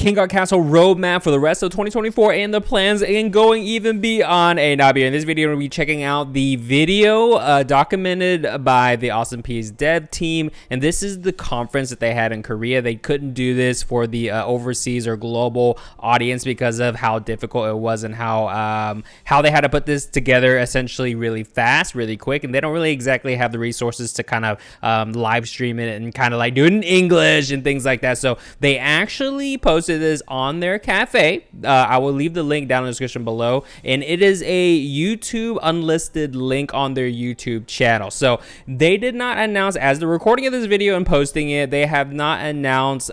King God Castle roadmap for the rest of 2024 and the plans and going even beyond a Nabi. In this video, we're going to be checking out the video documented by the AWESOMEPIECE dev team, and this is the conference that they had in Korea. They couldn't do this for the overseas or global audience because of how difficult it was and how they had to put this together essentially really fast, really quick, and they don't really exactly have the resources to kind of live stream it and kind of like do it in English and things like that. So they actually posted this on their cafe. I will leave the link down in the description below, and it is a YouTube unlisted link on their YouTube channel. So they did not announce, as the recording of this video and posting it, they have not announced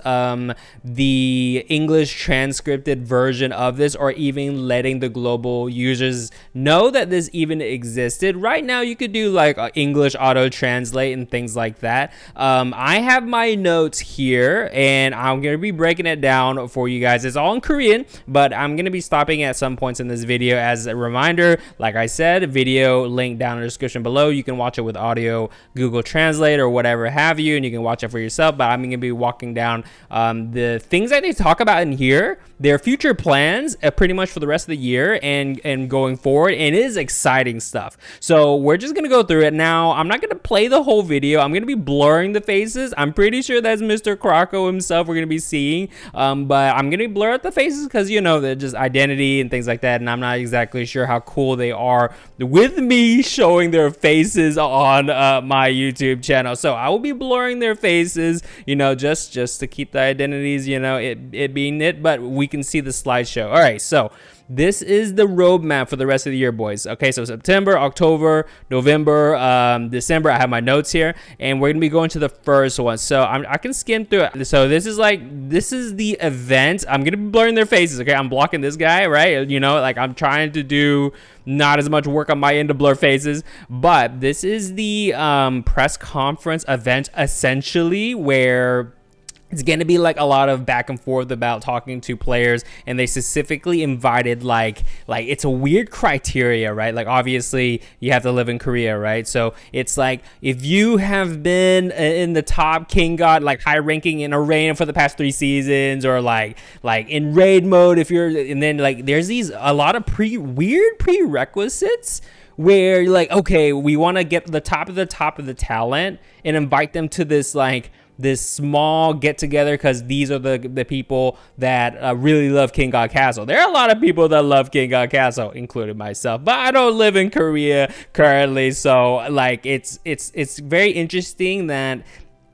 the English transcripted version of this or even letting the global users know that this even existed. Right now you could do like English auto translate and things like that. I have my notes here and I'm going to be breaking it down for you guys. It's all in Korean, but I'm going to be stopping at some points in this video as a reminder. Like I said, video link down in the description below. You can watch it with audio, Google Translate or whatever have you, and you can watch it for yourself. But I'm going to be walking down the things that they talk about in here, their future plans pretty much for the rest of the year and going forward, and it is exciting stuff. So we're just going to go through it. Now, I'm not going to play the whole video. I'm going to be blurring the faces. I'm pretty sure that's Mr. Croco himself we're going to be seeing, but I'm going to blur out the faces because, you know, they're just identity and things like that, and I'm not exactly sure how cool they are with me showing their faces on my YouTube channel. So I will be blurring their faces, you know, just to keep the identities, you know, it being it, but we can see the slideshow. All right, so this is the roadmap for the rest of the year, boys. Okay, so September, October, November, December. I have my notes here, and we're gonna be going to the first one. So I can skim through it. So this is the event. I'm gonna be blurring their faces. Okay, I'm blocking this guy, right? You know, like I'm trying to do not as much work on my end to blur faces, but this is the press conference event essentially where it's going to be like a lot of back and forth about talking to players, and they specifically invited like it's a weird criteria, right? Like obviously you have to live in Korea, right? So it's like if you have been in the top King God, like high ranking in Arena for the past 3 seasons, or like in raid mode if you're, and then like there's a lot of weird prerequisites where you're like, okay, we want to get the top of the talent and invite them to this this small get together because these are the people that really love King God Castle. There are a lot of people that love King God Castle, including myself, but I don't live in Korea currently, so like it's very interesting that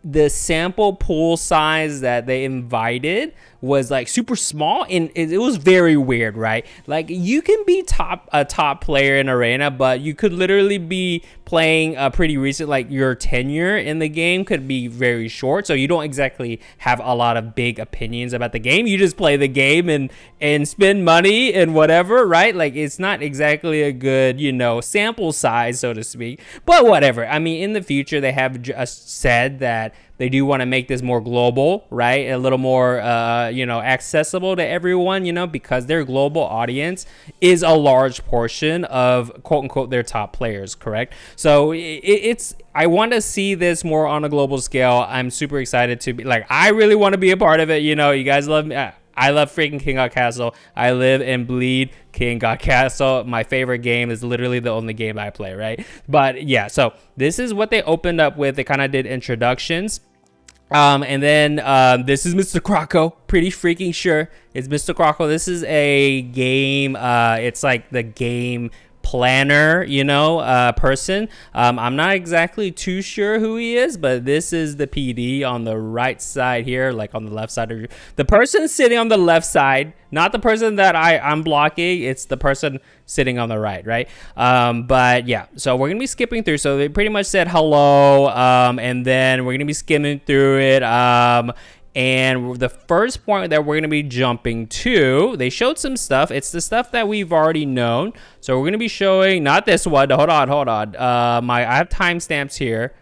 the sample pool size that they invited was like super small, and it was very weird, right? Like you can be a top player in Arena, but you could literally be playing pretty recent, like your tenure in the game could be very short, so you don't exactly have a lot of big opinions about the game. You just play the game and spend money and whatever, right? Like it's not exactly a good, you know, sample size, so to speak, but whatever. I mean, in the future they have just said that they do want to make this more global, right? A little more, you know, accessible to everyone, you know, because their global audience is a large portion of quote unquote their top players, correct? So I want to see this more on a global scale. I'm super excited to be like, I really want to be a part of it. You know, you guys love me. I love freaking King God Castle. I live and bleed King God Castle. My favorite game is literally the only game I play, right? But yeah, so this is what they opened up with. They kind of did introductions. And then this is Mr. Croco. Pretty freaking sure it's Mr. Croco. This is a game. It's like the game planner, you know, person. I'm not exactly too sure who he is, but this is the PD on the right side here, like on the left side of the person sitting on the left side, not the person that I'm blocking. It's the person sitting on the right? But yeah, so we're gonna be skipping through. So they pretty much said hello, and then we're gonna be skimming through it. And the first point that we're going to be jumping to, they showed some stuff. It's the stuff that we've already known. So we're going to be showing, not this one. Hold on. I have timestamps here.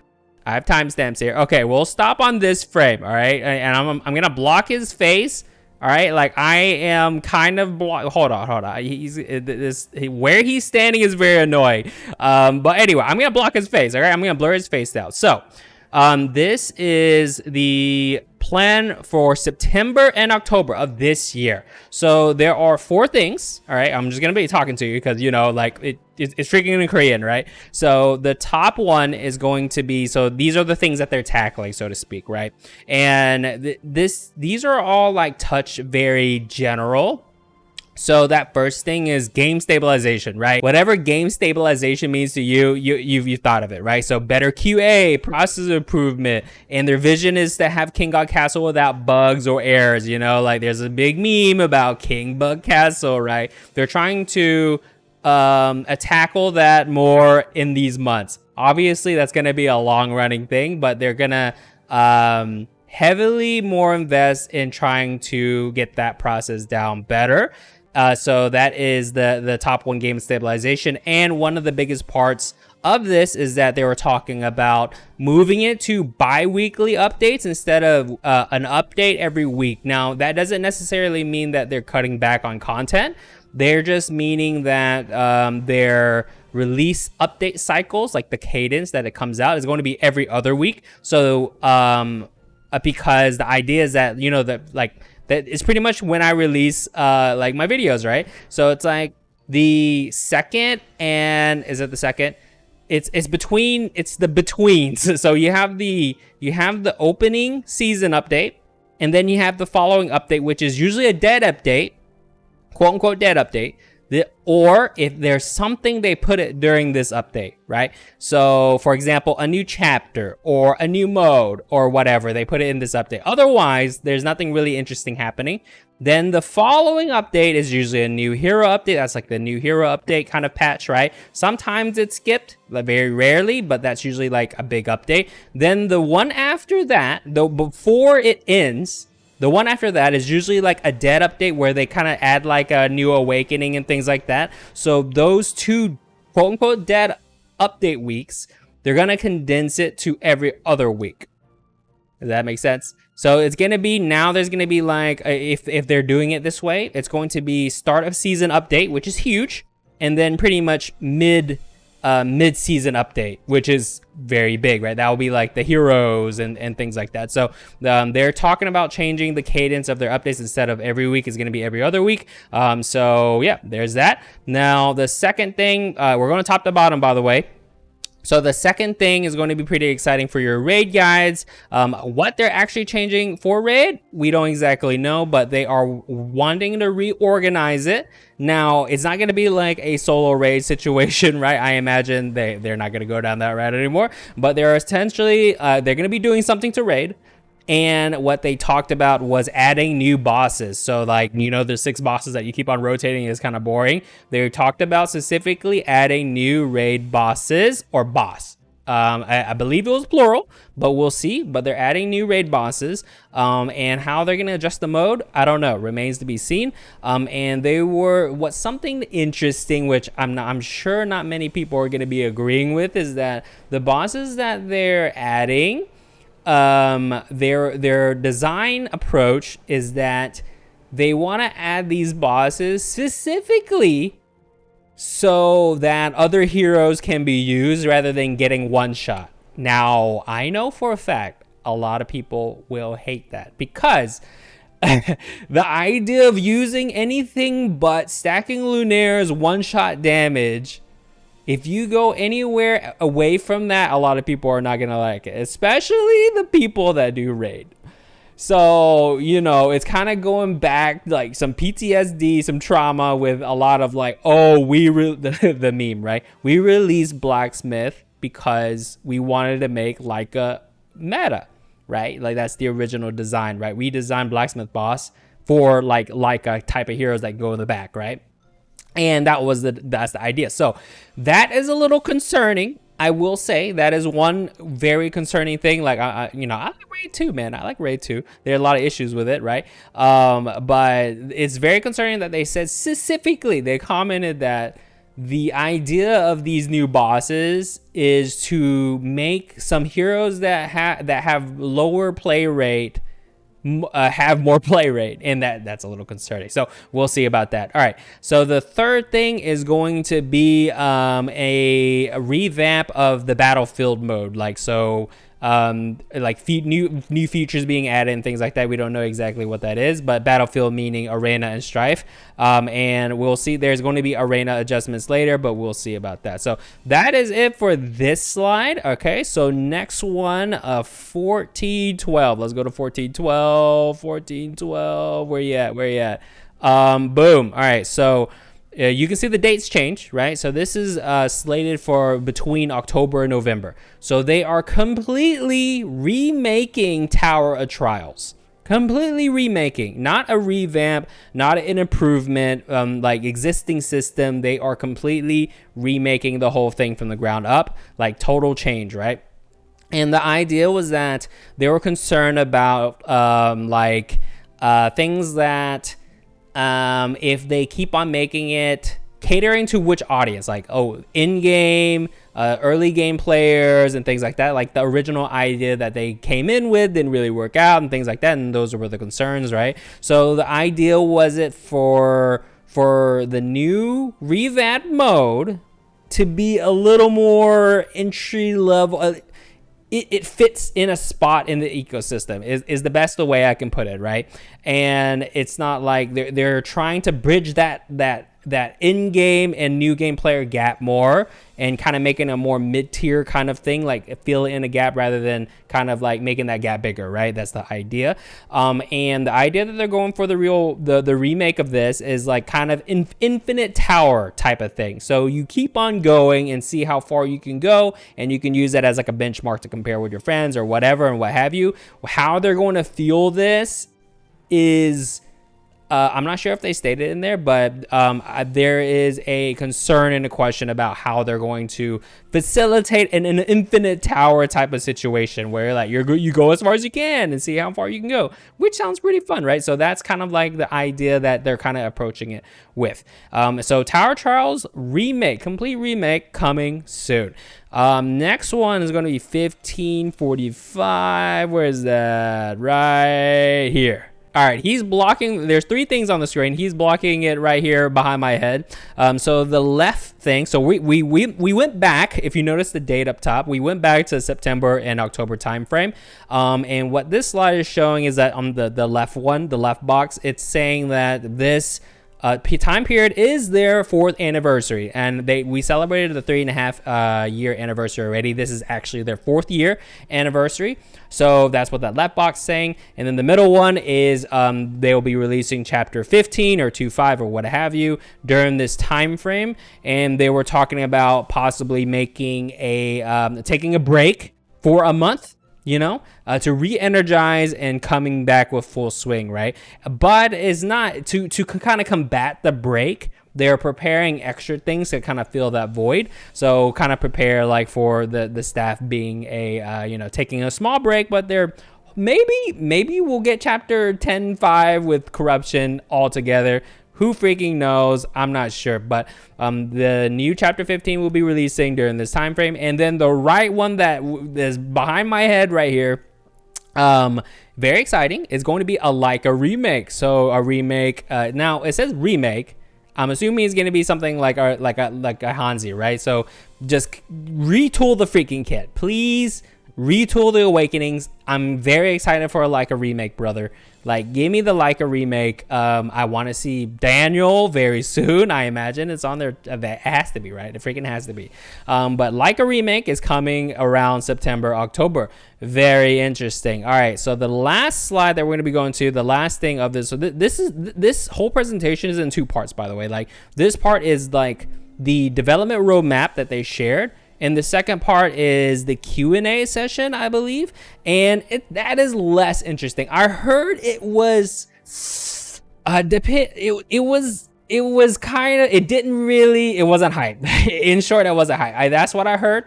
Okay, we'll stop on this frame. All right. And I'm going to block his face. All right. Like I am kind of hold on. Where he's standing is very annoying. But anyway, I'm going to block his face. All right. I'm going to blur his face out. So, This is the plan for September and October of this year. So there are 4 things. All right, I'm just gonna be talking to you because you know, like it's freaking in Korean, right? So the top one is going to be, so these are the things that they're tackling, so to speak, right? And these are all like touch very general. So that first thing is game stabilization, right? Whatever game stabilization means to you, you've thought of it, right? So better QA, process improvement, and their vision is to have King God Castle without bugs or errors. You know, like there's a big meme about King Bug Castle, right? They're trying to tackle that more in these months. Obviously, that's going to be a long-running thing, but they're gonna heavily more invest in trying to get that process down better. So that is the top one, game stabilization. And one of the biggest parts of this is that they were talking about moving it to bi-weekly updates instead of an update every week. Now, that doesn't necessarily mean that they're cutting back on content. They're just meaning that their release update cycles, like the cadence that it comes out, is going to be every other week. So because the idea is that, you know, that like that is pretty much when I release like my videos, right? So it's like the second, and is it the second? It's the betweens. So you have the opening season update, and then you have the following update, which is usually a dead update, quote unquote dead update. Or if there's something they put it during this update, right? So for example, a new chapter or a new mode or whatever, they put it in this update. Otherwise, there's nothing really interesting happening. Then the following update is usually a new hero update. That's like the new hero update kind of patch, right? Sometimes it's skipped, like very rarely, but that's usually like a big update. Then the one after that, though, before it ends, the one after that is usually like a dead update where they kind of add like a new awakening and things like that. So those 2 quote unquote dead update weeks, they're going to condense it to every other week. Does that make sense? So it's going to be, now there's going to be like, if they're doing it this way, it's going to be start of season update, which is huge. And then pretty much mid-season update, which is very big, right? That will be like the heroes and things like that. So they're talking about changing the cadence of their updates. Instead of every week, is going to be every other week. So yeah, there's that. Now the second thing, we're going to top to bottom, by the way. So the second thing is going to be pretty exciting for your raid guides. What they're actually changing for raid, we don't exactly know, but they are wanting to reorganize it. Now, it's not going to be like a solo raid situation, right? I imagine they're not going to go down that route anymore, but they're essentially, they're going to be doing something to raid. And what they talked about was adding new bosses. So like, you know, there's 6 bosses that you keep on rotating is kind of boring. They talked about specifically adding new raid bosses or boss. I believe it was plural, but we'll see. But they're adding new raid bosses, and how they're going to adjust the mode, I don't know. Remains to be seen. And they were, what's something interesting, which I'm sure not many people are going to be agreeing with, is that the bosses that they're adding, their design approach is that they want to add these bosses specifically so that other heroes can be used rather than getting one shot. Now, I know for a fact a lot of people will hate that, because the idea of using anything but stacking Lunaire's one-shot damage, if you go anywhere away from that, a lot of people are not going to like it, especially the people that do raid. So, you know, it's kind of going back like some PTSD, some trauma with a lot of like, oh, the meme, right? We released Blacksmith because we wanted to make Lyca meta, right? Like that's the original design, right? We designed Blacksmith boss for like Lyca type of heroes that go in the back, right? And that's the idea. So that is a little concerning. I will say that is one very concerning thing. Like, I like Raid 2, man. I like Raid 2. There are a lot of issues with it, right? But it's very concerning that they said specifically, they commented that the idea of these new bosses is to make some heroes that have lower play rate have more play rate, and that's a little concerning. So we'll see about that. All right, so the third thing is going to be a revamp of the battlefield mode. Like, so like new features being added and things like that. We don't know exactly what that is, but Battlefield meaning Arena and Strife. And we'll see. There's going to be Arena adjustments later, but we'll see about that. So that is it for this slide. Okay, so next one, 1412. Let's go to 1412. 1412. Where you at? Boom. All right, so you can see the dates change, right? So this is slated for between October and November. So they are completely remaking Tower of Trials. Completely remaking, not a revamp, not an improvement, like existing system. They are completely remaking the whole thing from the ground up, like total change, right? And the idea was that they were concerned about things that if they keep on making it catering to which audience, like in-game, early game players and things like that, like the original idea that they came in with didn't really work out and things like that, and those were the concerns, right? So the idea was it for the new revamp mode to be a little more entry level. It fits in a spot in the ecosystem is the best way I can put it, right? And it's not like they're trying to bridge that in-game and new game player gap more, and kind of making a more mid-tier kind of thing, like fill in a gap rather than kind of like making that gap bigger, right? That's the idea. And the idea that they're going for the remake of this is like kind of infinite tower type of thing. So you keep on going and see how far you can go, and you can use that as like a benchmark to compare with your friends or whatever and what have you. How they're going to feel this is I'm not sure if they stated in there, but there is a concern and a question about how they're going to facilitate an infinite tower type of situation where like you go as far as you can and see how far you can go, which sounds pretty fun, right? So that's kind of like the idea that they're kind of approaching it with. So Tower Trials remake, complete remake coming soon. Next one is going to be 1545. Where is that? Right here. All right, he's blocking. There's three things on the screen. He's blocking it right here behind my head. So the left thing. So we went back. If you notice the date up top, we went back to September and October timeframe. And what this slide is showing is that on the left one, the left box, it's saying that this time period is their 4th anniversary, and we celebrated the 3.5 year anniversary already. This is actually their 4th year anniversary. So that's what that left box is saying. And then the middle one is they will be releasing chapter 15 or 2.5 or what have you during this time frame. And they were talking about possibly making taking a break for a month, to re-energize and coming back with full swing, right? But it's not to kind of combat the break. They're preparing extra things to kind of fill that void. So kind of prepare like for the staff being taking a small break, but they're maybe we'll get chapter 10.5 with corruption all together. Who freaking knows? I'm not sure, but the new chapter 15 will be releasing during this time frame, and then the right one that is behind my head right here, very exciting, is going to be a Lyca remake. So a remake. Now it says remake. I'm assuming it's going to be something like a Hanzi, right? So just retool the freaking kit, please. Retool the Awakenings. I'm very excited for a Lyca remake, brother. Like, give me the Lyca remake. I want to see Daniel very soon. I imagine it's on there. It has to be, right? It freaking has to be. But Lyca remake is coming around September, October. Very interesting. All right. So the last slide that we're going to be going to, the last thing of this. So this whole presentation is in 2 parts, by the way. Like, this part is like the development roadmap that they shared. And the second part is the Q&A session, I believe. And that is less interesting. I heard it was it wasn't hype. In short, it wasn't hype. That's what I heard.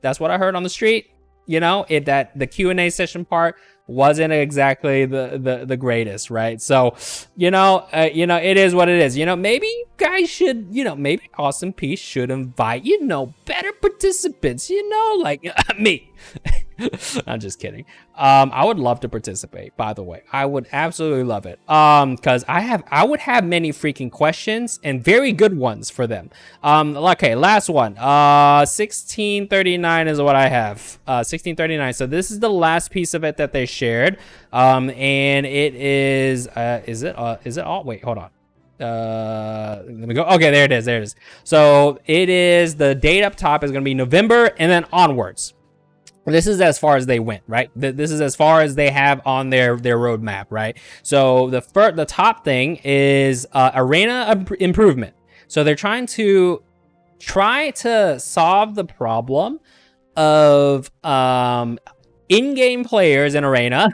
That's what I heard on the street. That the Q&A session part wasn't exactly the greatest, right? So, it is what it is. Maybe you guys should, maybe Awesome Piece should invite, better participants, like me. I'm just kidding. I would love to participate, by the way. I would absolutely love it. Because I would have many freaking questions and very good ones for them. Okay, last one. 1639 is what I have. 1639. So this is the last piece of it that they shared. And it is it all? Wait, hold on. Let me go. Okay, there it is. So it is, the date up top is going to be November and then onwards. This is as far as they went, right? This is as far as they have on their roadmap, right? So the top thing is arena improvement. So they're trying to solve the problem of in-game players in arena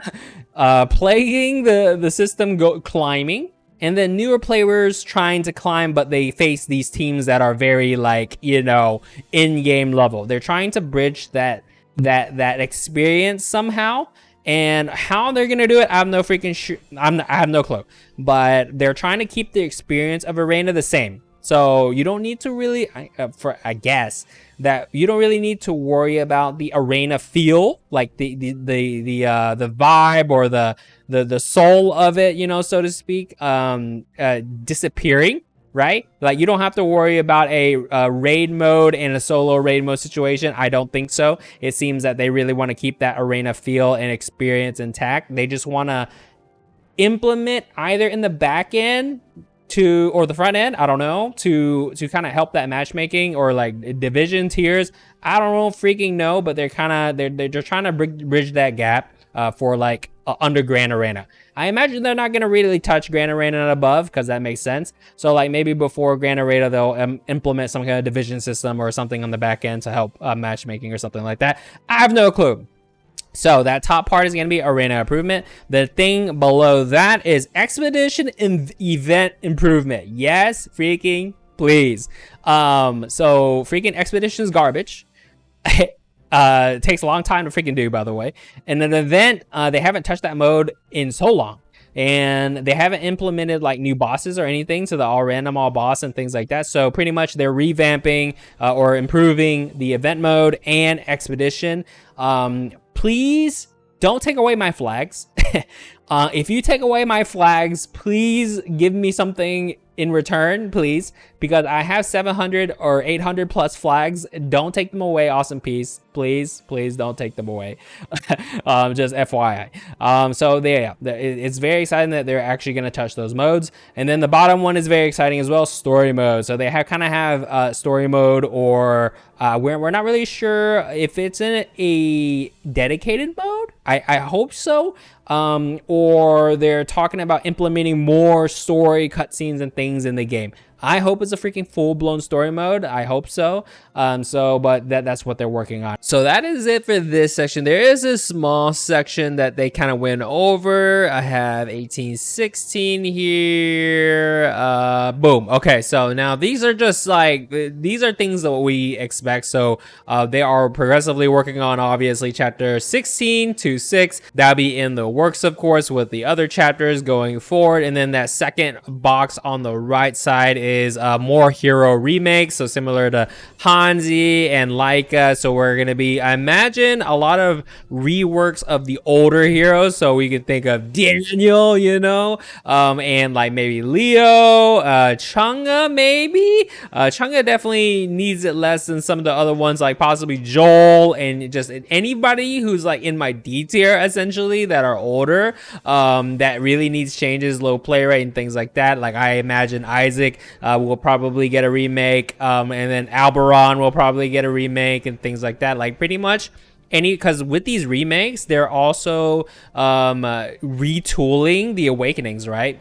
plaguing the system climbing, and then newer players trying to climb, but they face these teams that are very, like, you know, in-game level. They're trying to bridge that experience somehow, and how they're gonna do it, I have no freaking I have no clue. But they're trying to keep the experience of arena the same. So you don't need to really, I guess that you don't really need to worry about the arena feel, like the vibe or the soul of it, you know, so to speak, disappearing. Right? Like, you don't have to worry about a raid mode and a solo raid mode situation. I don't think so. It seems that they really want to keep that arena feel and experience intact. They just want to implement either in the back end or the front end, I don't know, to kind of help that matchmaking or like division tiers. I don't know, freaking know, but they're trying to bridge that gap for like under Grand Arena. I imagine they're not going to really touch Grand Arena and above, because that makes sense. So like maybe before Grand Arena, they'll implement some kind of division system or something on the back end to help matchmaking or something like that. I have no clue. So that top part is going to be arena improvement. The thing below that is expedition and event improvement. Yes, freaking please. So freaking expedition is garbage. It takes a long time to freaking do, by the way. And then the event, they haven't touched that mode in so long. And they haven't implemented like new bosses or anything, so the all random all boss and things like that. So pretty much they're revamping or improving the event mode and expedition. Please don't take away my flags. If you take away my flags, please give me something in return, please, because I have 700 or 800 plus flags. Don't take them away, AWESOMEPIECE. Please don't take them away. Just FYI. So yeah, it's very exciting that they're actually going to touch those modes. And then the bottom one is very exciting as well, story mode. So they kind of have story mode, or we're not really sure if it's in a dedicated mode. I hope so. Or they're talking about implementing more story cutscenes and things in the game. I hope it's a freaking full-blown story mode. I hope so. But that's what they're working on. So that is it for this section. There is a small section that they kind of went over. I have 1816 here. Boom. Okay, so now these are just like, these are things that we expect. So they are progressively working on, obviously, chapter 16 to 6. That'll be in the works, of course, with the other chapters going forward. And then that second box on the right side is more hero remakes, so similar to Hanzi and Lyca. So we're gonna be, I imagine, a lot of reworks of the older heroes. So we can think of Daniel, you know, and like maybe Leo, Chang'e, maybe. Chang'e definitely needs it less than some of the other ones, like possibly Joel, and just anybody who's like in my D tier essentially that are older, that really needs changes, low play rate and things like that. Like I imagine Isaac will probably get a remake, and then Alberon will probably get a remake and things like that. Like pretty much because with these remakes, they're also retooling the Awakenings, right?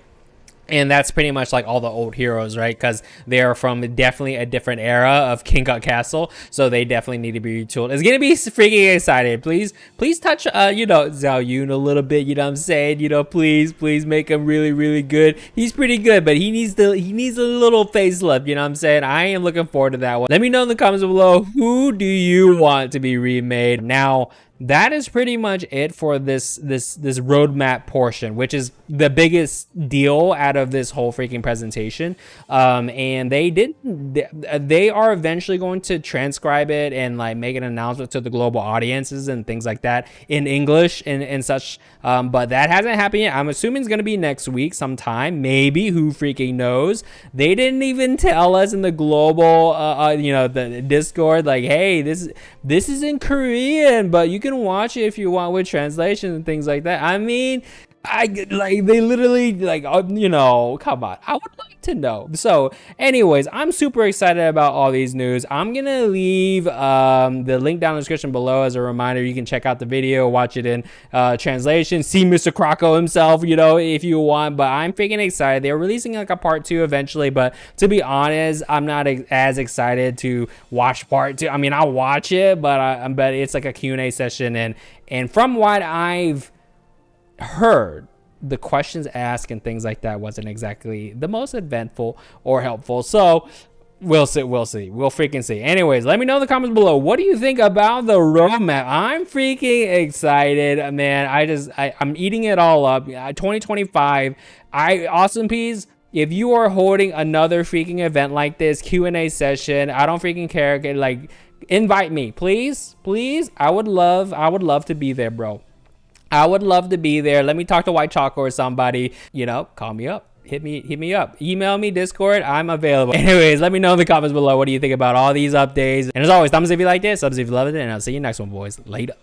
And that's pretty much like all the old heroes, right? Because they're from definitely a different era of kinggodcastle, so they definitely need to be retooled. It's gonna be freaking excited. Please touch, you know, Zhao Yun a little bit. You know what I'm saying? You know, please make him really good. He's pretty good, but he needs a little facelift. You know what I'm saying? I am looking forward to that one. Let me know in the comments below, who do you want to be remade? Now that is pretty much it for this roadmap portion, which is the biggest deal out of this whole freaking presentation. And they are eventually going to transcribe it and like make an announcement to the global audiences and things like that in English and such. But that hasn't happened yet. I'm assuming it's going to be next week sometime, maybe. Who freaking knows? They didn't even tell us in the global the Discord, like, hey, this is in Korean, but you can watch it if you want with translation and things like that. I mean, they literally come on, I would like to know. So anyways, I'm super excited about all these news. I'm gonna leave the link down in the description below as a reminder. You can check out the video, watch it in translation, see Mr. Croco himself, if you want. But I'm freaking excited. They're releasing like a part 2 eventually, but to be honest, I'm not as excited to watch part 2. I mean, I'll watch it, but it's like a Q&A session, and from what I've heard, the questions asked and things like that wasn't exactly the most eventful or helpful. So we'll see. We'll freaking see. Anyways, let me know in the comments below. What do you think about the roadmap? I'm freaking excited, man. I'm eating it all up. 2025. AWESOMEPIECE, if you are holding another freaking event like this, Q&A session, I don't freaking care. Like, invite me, please. I would love to be there, bro. I would love to be there. Let me talk to White Choco or somebody. Call me up. Hit me up. Email me, Discord. I'm available. Anyways, let me know in the comments below. What do you think about all these updates? And as always, thumbs if you like this, subs if you love it, and I'll see you next one, boys. Later.